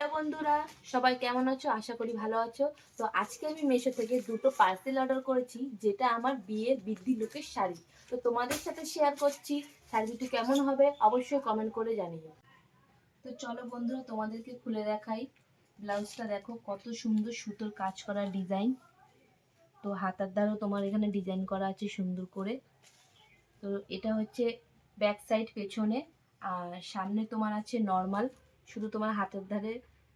Hello বন্ধুরা, সবাই কেমন আছো? আশা করি ভালো আছো। তো আজকে আমি মিশো থেকে দুটো পার্সেল অর্ডার করেছি, যেটা আমার বিয়ের বৃদ্ধি লোকের শাড়ি। তো তোমাদের সাথে শেয়ার করছি। শাড়ি দুটো কেমন হবে অবশ্যই কমেন্ট করে জানিও। তো চলো বন্ধুরা, তোমাদেরকে খুলে দেখাই। ব্লাউজটা দেখো কত সুন্দর সুতোর কাজ করা ডিজাইন। তো হাতার ধারও তোমার এখানে ডিজাইন করা আছে সুন্দর করে। তো এটা হচ্ছে ব্যাক সাইড পেছনে, আর সামনে তোমার আছে নর্মাল, শুধু তোমার হাতের ধারে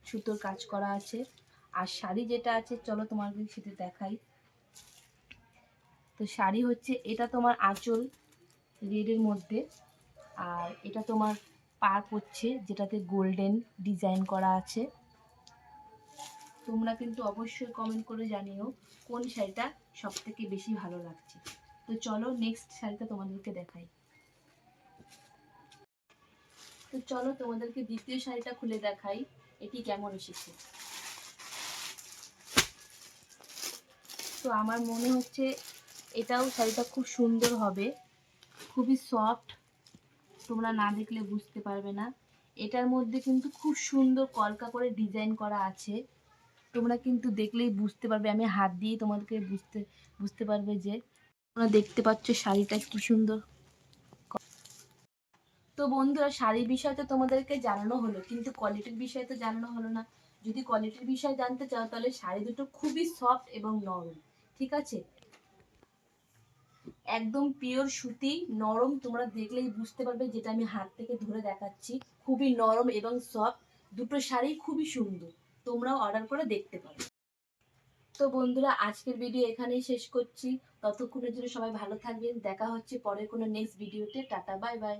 সুতোর কাজ করা আছে। আর শাড়ি যেটা আছে চলো তোমাকে সেটা দেখাই। তো শাড়ি হচ্ছে এটা তোমার আঁচল রেডের মধ্যে, আর এটা তোমার পাড় পড়ছে যেটাতে গোল্ডেন ডিজাইন করা আছে। তোমরা কিন্তু অবশ্যই কমেন্ট করে জানিও কোন শাড়িটা সব থেকে বেশি ভালো লাগছে। তো চলো নেক্সট শাড়িটা তোমাদেরকে দেখাই। তো চলো তোমাদেরকে দ্বিতীয় শাড়িটা খুলে দেখাই এটি কেমন এসেছে। তো আমার মনে হচ্ছে এটাও শাড়িটা খুব সুন্দর হবে, খুবই সফট, তোমরা না দেখলে বুঝতে পারবে না। এটার মধ্যে কিন্তু খুব সুন্দর কলকা করে ডিজাইন করা আছে, তোমরা কিন্তু দেখলেই বুঝতে পারবে। আমি হাত দিয়ে তোমাদেরকে বুঝতে পারবে যে তোমরা দেখতে পাচ্ছ শাড়িটা কি সুন্দর। তো বন্ধুরা, শাড়ির বিষয় তো তোমাদেরকে জানানো হলো, কিন্তু কোয়ালিটির বিষয় তো জানানো হলো না। যদি কোয়ালিটির বিষয় জানতে চাও তাহলে শাড়ি দুটো খুবই সফট এবং নরম, ঠিক আছে? একদম পিওর সুতি, নরম, তোমরা দেখলেই বুঝতে পারবে, যেটা আমি হাত থেকে ধরে দেখাচ্ছি। খুবই নরম এবং সফট, দুটো শাড়ি খুবই সুন্দর, তোমরাও অর্ডার করে দেখতে পারো। তো বন্ধুরা, আজকের ভিডিও এখানেই শেষ করছি। ততক্ষণের জন্য সবাই ভালো থাকবেন। দেখা হচ্ছে পরের কোনো নেক্সট ভিডিওতে। Tata, bye bye.